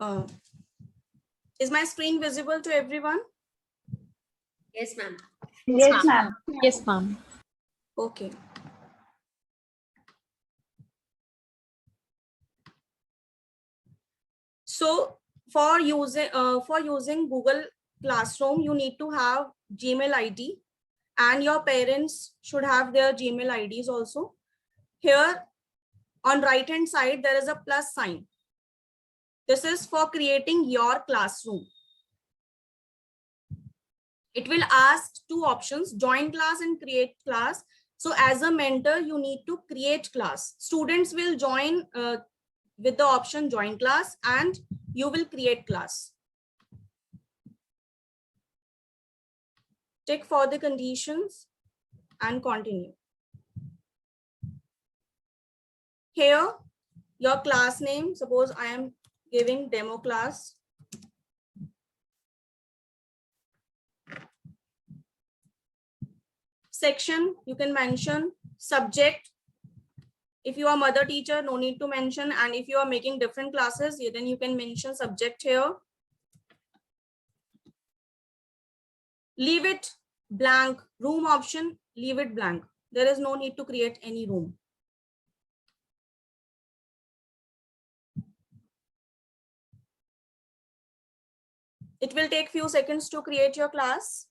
Uh, is my screen visible to everyone? Yes, ma'am. Yes, ma'am. Yes, ma'am. Okay. So for using Google Classroom, you need to have Gmail ID, and your parents should have their Gmail IDs also. Here on right hand side, there is a plus sign. This is for creating your classroom. It will ask two options, join class and create class. So as a mentor, you need to create class. Students will join with the option join class, and you will create class. Tick for the conditions and continue. Here, your class name, suppose I am giving demo class. Section, you can mention subject. If you are mother teacher, no need to mention. And if you are making different classes, then you can mention subject here. Leave it blank. Room option, leave it blank. There is no need to create any room. It will take few seconds to create your class.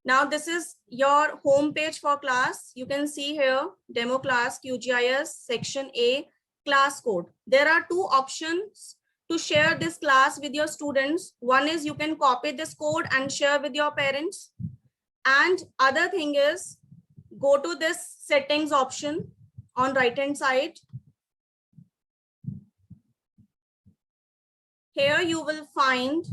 Now this is your home page for class. You can see here demo class, QGIS, section A, class code. There are two options to share this class with your students. One is you can copy this code and share with your parents. And other thing is go to this settings option on right hand side. Here you will find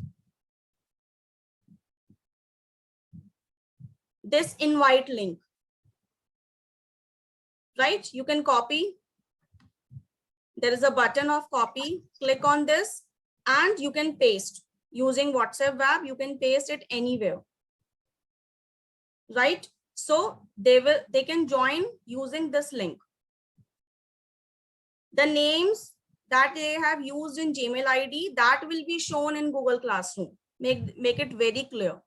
this invite link, right? You can copy. There is a button of copy. Click on this and you can paste. Using WhatsApp web, you can paste it anywhere, right? So they can join using this link. The names that they have used in Gmail ID, that will be shown in Google Classroom. Make it very clear.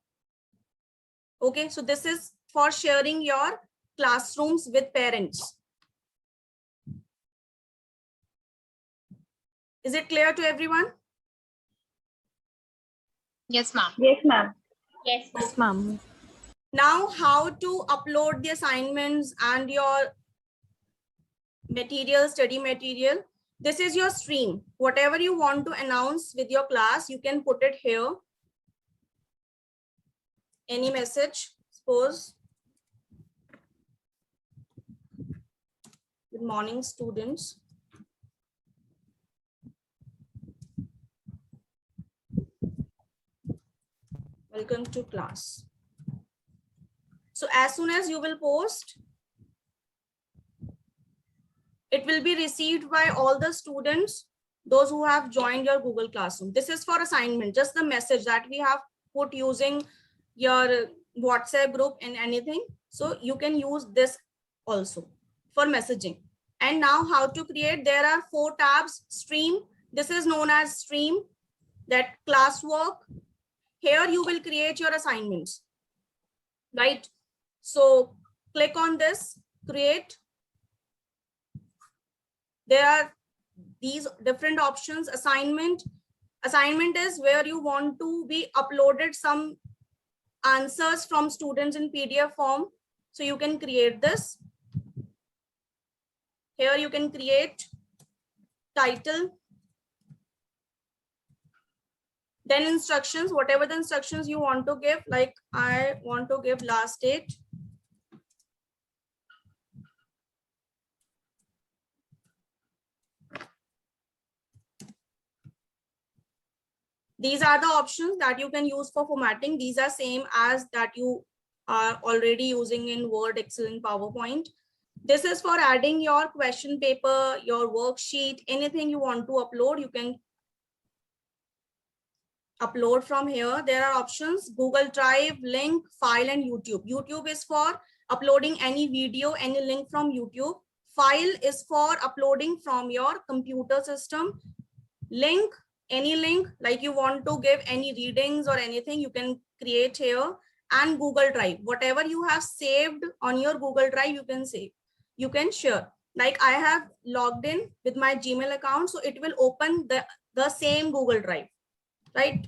Okay, so this is for sharing your classrooms with parents. Is it clear to everyone? Yes, ma'am. Yes, ma'am. Yes, Yes, ma'am. Now, how to upload the assignments and your material, study material. This is your stream. Whatever you want to announce with your class, you can put it here. Any message, suppose. Good morning, students. Welcome to class. So as soon as you will post, it will be received by all the students, those who have joined your Google Classroom. This is for assignment, just the message that we have put using your WhatsApp group and anything. So you can use this also for messaging. And now how to create, there are 4 tabs. Stream, this is known as stream, that classwork. Here you will create your assignments, right? So click on this, create. There are these different options. Assignment is where you want to be uploaded some answers from students in PDF form. So you can create this. Here you can create title. Then instructions, whatever the instructions you want to give, like I want to give last date. These are the options that you can use for formatting. These are same as that you are already using in Word, Excel, and PowerPoint. This is for adding your question paper, your worksheet, anything you want to upload, you can upload from here. There are options, Google Drive, link, file, and YouTube. YouTube is for uploading any video, any link from YouTube. File is for uploading from your computer system. Link, any link, like you want to give any readings or anything, you can create here. And Google Drive, whatever you have saved on your Google Drive, you can save, you can share. Like I have logged in with my Gmail account, so it will open the same Google Drive, right?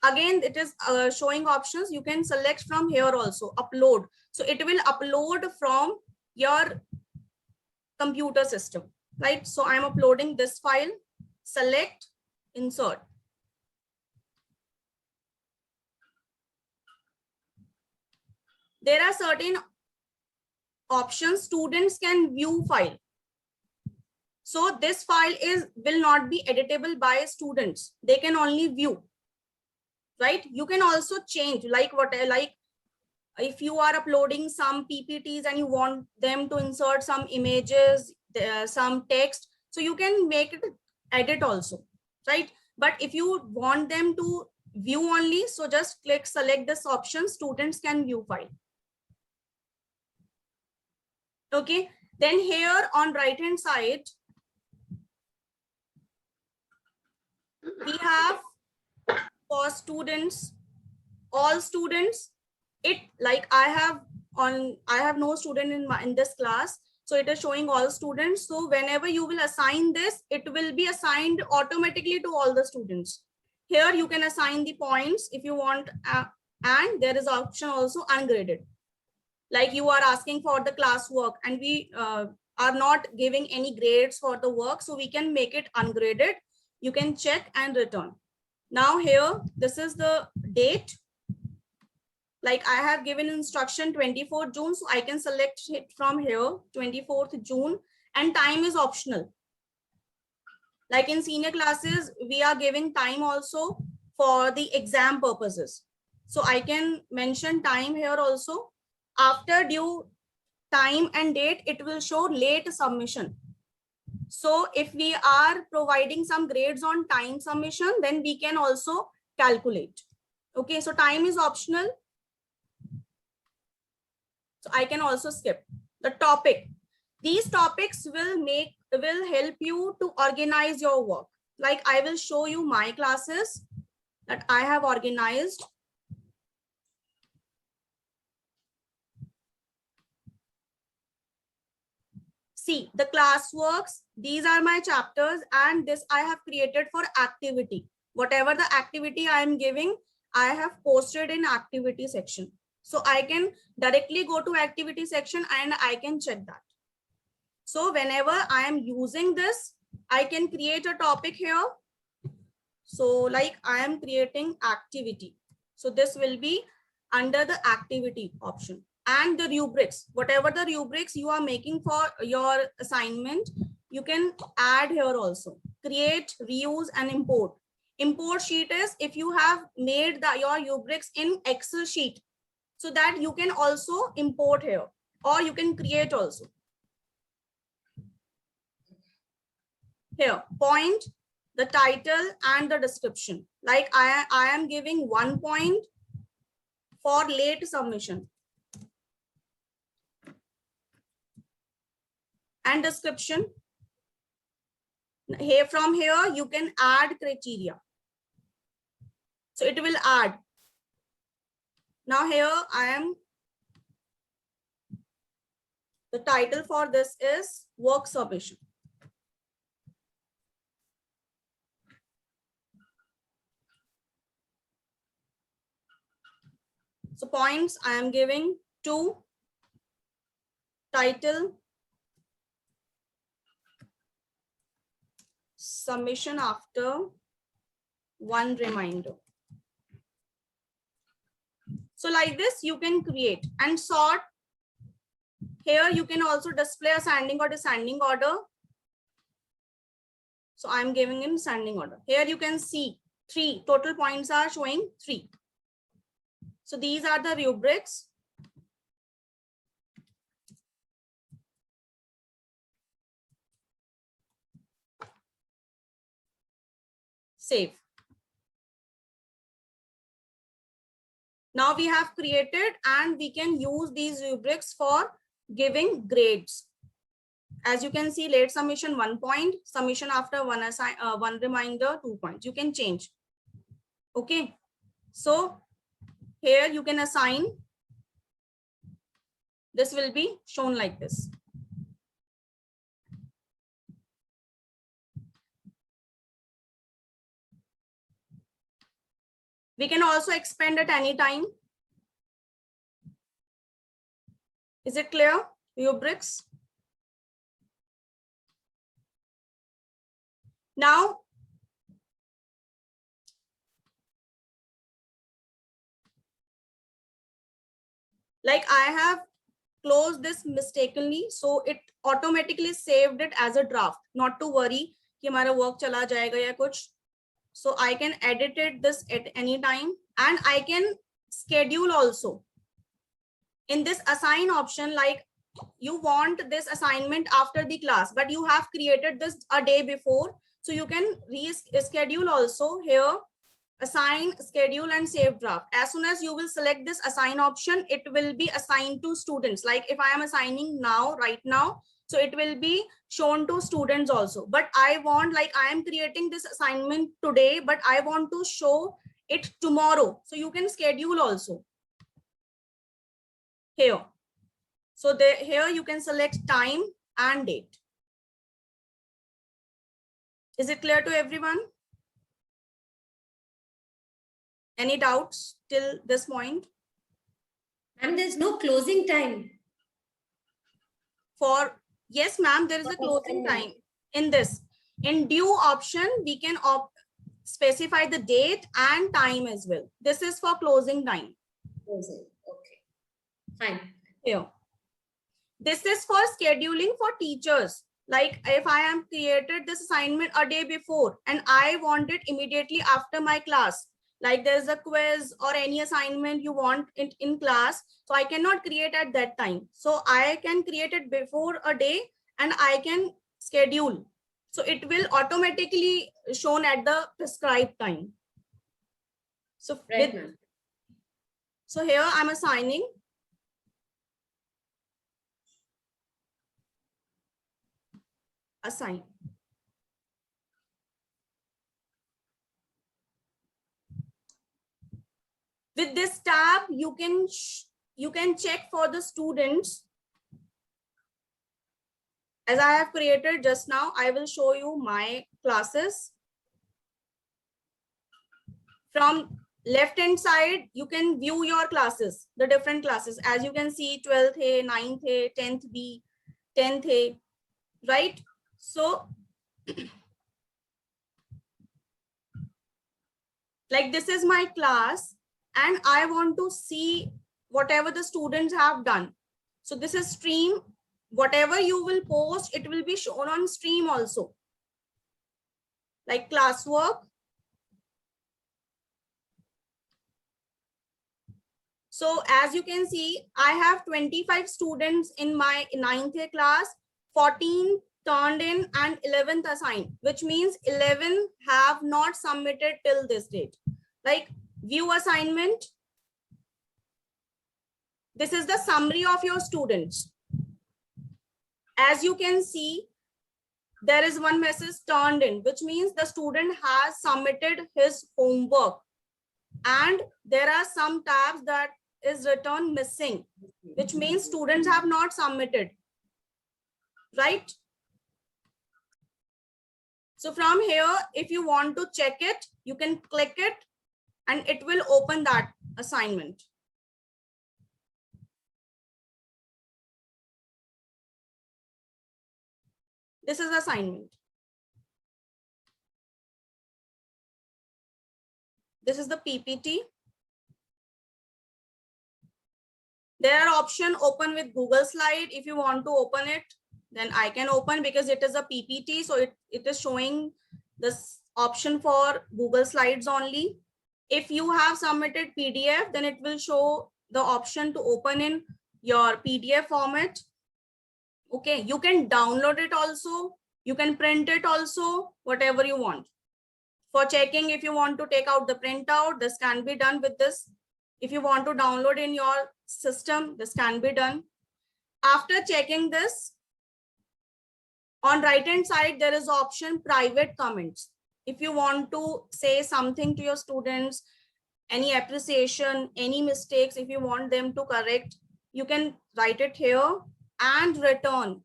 Again, it is showing options. You can select from here also, upload. So it will upload from your computer system, right? So I'm uploading this file, select, insert. There are certain options. Students can view file. So this file will not be editable by students. They can only view, right? You can also change, like if you are uploading some PPTs and you want them to insert some images, some text, so you can make it edit also, right? But if you want them to view only, so just select this option, students can view file. Okay, then here on right hand side, we have for students, all students. It, like I have no student in this class, so it is showing all students. So whenever you will assign this, it will be assigned automatically to all the students. Here you can assign the points if you want, and there is option also ungraded. Like you are asking for the classwork and we are not giving any grades for the work, so we can make it ungraded. You can check and return. Now here, this is the date. Like I have given instruction 24th June, so I can select it from here, 24th June, and time is optional. Like in senior classes, we are giving time also for the exam purposes. So I can mention time here also. After due time and date, it will show late submission. So if we are providing some grades on time submission, then we can also calculate. Okay, so time is optional. So I can also skip the topic. These topics will help you to organize your work. Like I will show you my classes that I have organized. See the classworks. These are my chapters, and this I have created for activity. Whatever the activity I am giving, I have posted in activity section. So I can directly go to activity section and I can check that. So whenever I am using this, I can create a topic here. So like I am creating activity. So this will be under the activity option. And the rubrics, whatever the rubrics you are making for your assignment, you can add here also. Create, reuse, and import. Import sheet is if you have made your rubrics in Excel sheet, so that you can also import here, or you can create also. Here, point, the title, and the description. Like I am giving 1 point for late submission. And description. Here, from here, you can add criteria. So it will add. Now here I am, the title for this is work submission. So points I am giving 2, title, submission after 1 reminder. So like this you can create and sort. Here you can also display ascending or descending order. So I'm giving in ascending order. Here you can see 3 total points are showing 3. So these are the rubrics. Save. Now we have created and we can use these rubrics for giving grades. As you can see, late submission 1 point, submission after one reminder 2 points. You can change. Okay. So here you can assign. This will be shown like this. We can also expand at any time. Is it clear, rubrics? Now, like I have closed this mistakenly, so it automatically saved it as a draft. Not to worry कि हमारा work चला जाएगा या कुछ. So I can edit it this at any time, and I can schedule also. In this assign option, like you want this assignment after the class, but you have created this a day before. So you can reschedule also here, assign, schedule, and save draft. As soon as you will select this assign option, it will be assigned to students. Like if I am assigning now, right now, so it will be shown to students also. But I want, like I am creating this assignment today, but I want to show it tomorrow. So you can schedule also here. So there, here you can select time and date. Is it clear to everyone? Any doubts till this point? And there's no closing time. For yes, ma'am, there is a closing time in this. In due option, we can specify the date and time as well. This is for closing time. Closing. Okay. Fine. Here. This is for scheduling for teachers. Like if I am created this assignment a day before and I want it immediately after my class, like there's a quiz or any assignment you want it in class, so I cannot create at that time. So I can create it before a day and I can schedule. So it will automatically shown at the prescribed time. So, Right, ma'am. So here I'm assigning. Assign. With this tab, you can check for the students. As I have created just now, I will show you my classes. From left hand side, you can view your classes, the different classes. As you can see, 12th A, 9th A, 10th B, 10th A, right? So like this is my class and I want to see whatever the students have done. So this is stream. Whatever you will post, it will be shown on stream also. Like classwork. So as you can see, I have 25 students in my 9th A class, 14 turned in and 11th assigned, which means 11 have not submitted till this date. Like view assignment. This is the summary of your students. As you can see, there is one message turned in, which means the student has submitted his homework. And there are some tabs that is written missing, which means students have not submitted, right? So from here, if you want to check it, you can click it and it will open that assignment. This is assignment. This is the PPT. There are options open with Google Slide. If you want to open it, then I can open because it is a PPT. So it is showing this option for Google Slides only. If you have submitted PDF, then it will show the option to open in your PDF format. Okay, you can download it also. You can print it also, whatever you want. For checking, if you want to take out the printout, this can be done with this If you want to download in your system, this can be done. After checking this, on right hand side, there is option private comments. If you want to say something to your students, any appreciation, any mistakes, if you want them to correct, you can write it here and return.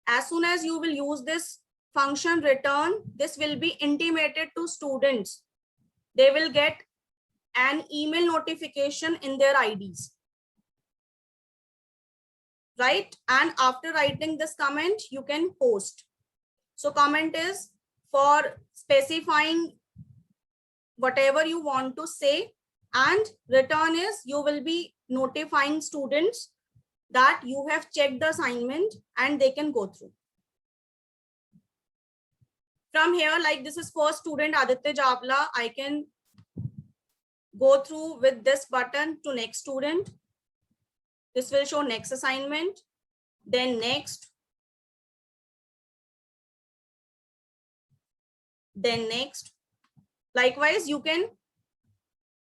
As soon as you will use this function return, this will be intimated to students. They will get an email notification in their IDs. Right? And after writing this comment, you can post. So comment is for specifying whatever you want to say, and return is you will be notifying students that you have checked the assignment and they can go through. From here, like this is for student Aditya Javla, I can go through with this button to next student. This will show next assignment, then next, then next. Likewise, you can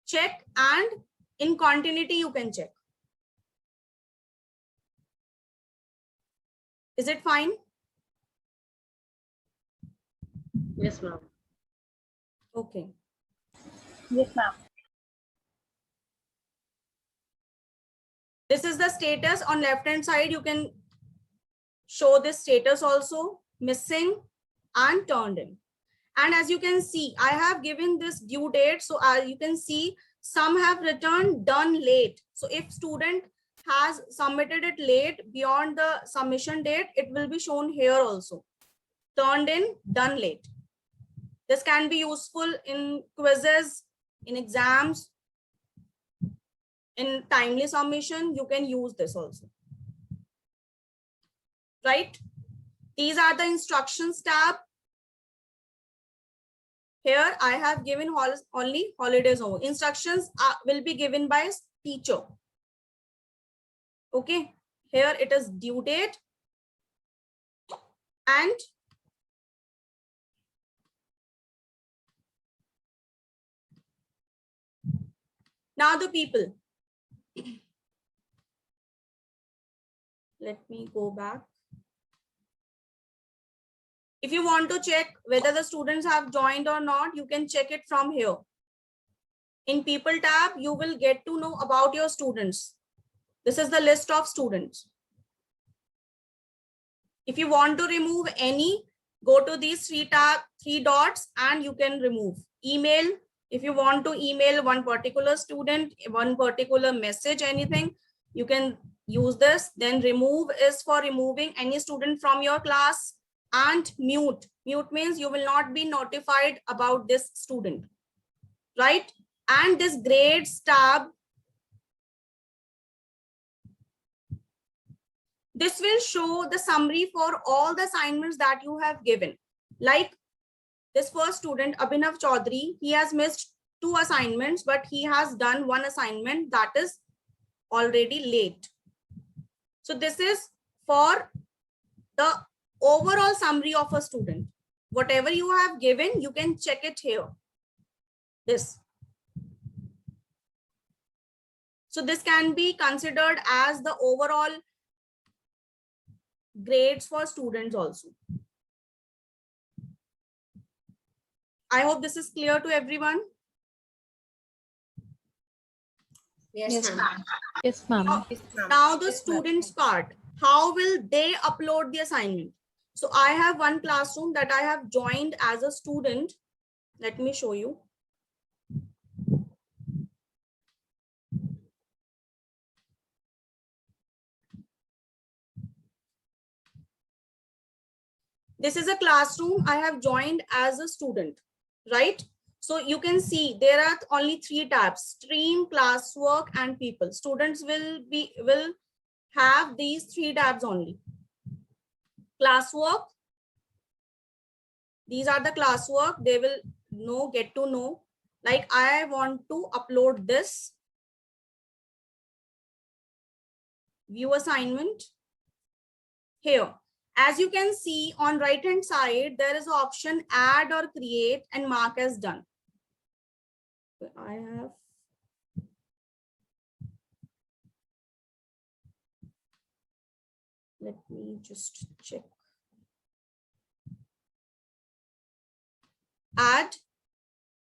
check and in continuity you can check. Is it fine? Yes, ma'am. Okay. Yes, ma'am. This is the status. On left hand side, you can show this status also, missing and turned in. And as you can see, I have given this due date. So you can see some have returned done late. So if student has submitted it late beyond the submission date, it will be shown here also. Turned in, done late. This can be useful in quizzes, in exams, in timely submission. You can use this also. Right? These are the instructions tab. Here I have given only holidays only. Instructions will be given by teacher. Okay. Here it is due date and now the people. Let me go back. If you want to check whether the students have joined or not, you can check it from here. In people tab, you will get to know about your students. This is the list of students. If you want to remove any, go to these three dots and you can remove. Email, if you want to email one particular student, one particular message, anything, you can use this. Then remove is for removing any student from your class. And mute. Mute means you will not be notified about this student. Right? And this grades tab, this will show the summary for all the assignments that you have given. Like this first student, Abhinav Chaudhary, he has missed 2 assignments, but he has done 1 assignment that is already late. So this is for the overall summary of a student. Whatever you have given, you can check it here. This. So this can be considered as the overall grades for students also. I hope this is clear to everyone. Yes, ma'am. Yes, ma'am. Now the students part. How will they upload the assignment? So I have one classroom that I have joined as a student. Let me show you. This is a classroom I have joined as a student, right? So you can see there are only 3 tabs: stream, classwork, and people. Students will have these 3 tabs only. Classwork, these are the classwork. They will get to know, like I want to upload this, view assignment here. As you can see on right hand side, there is an option add or create and mark as done. I have Let me just check. Add.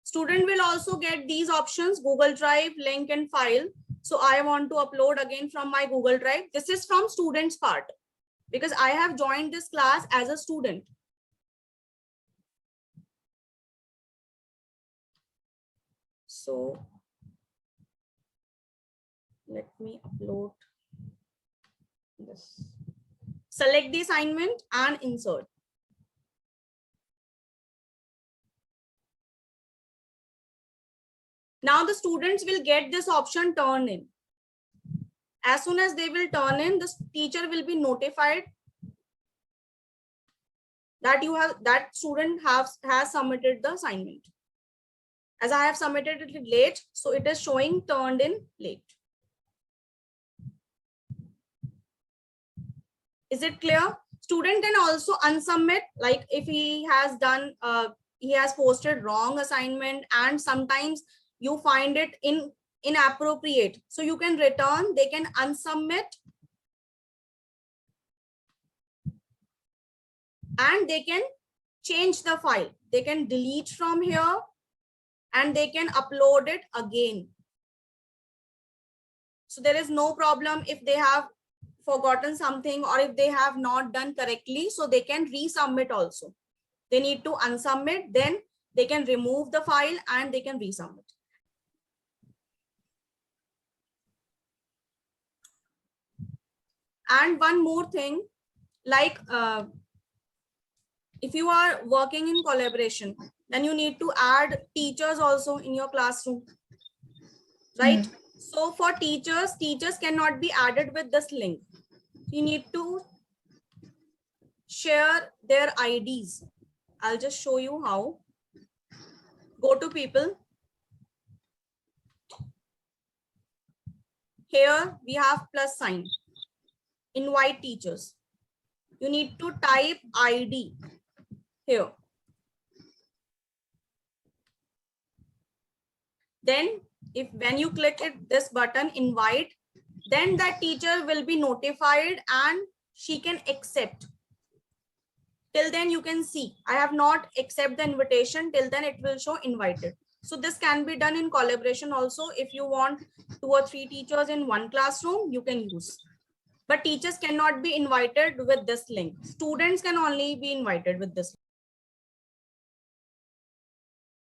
Student will also get these options: Google Drive, link and file. So I want to upload again from my Google Drive. This is from students part because I have joined this class as a student. So let me upload this. Select the assignment and insert. Now the students will get this option turn in. As soon as they will turn in, the teacher will be notified that that student has submitted the assignment. As I have submitted it late, so it is showing turned in late. Is it clear? Student can also unsubmit, like if he has done, he has posted wrong assignment and sometimes you find it inappropriate. So you can return, they can unsubmit and they can change the file. They can delete from here and they can upload it again. So there is no problem if they have forgotten something or if they have not done correctly, so they can resubmit also. They need to unsubmit, then they can remove the file and they can resubmit. And one more thing, like if you are working in collaboration, then you need to add teachers also in your classroom, right? So for teachers cannot be added with this link. You need to share their IDs. I'll just show you how. Go to people. Here we have plus sign. Invite teachers. You need to type ID here. Then when you click this button, invite, then that teacher will be notified and she can accept. Till then you can see, I have not accepted the invitation. Till then it will show invited. So this can be done in collaboration also. If you want 2 or 3 teachers in one classroom, you can use. But teachers cannot be invited with this link. Students can only be invited with this link.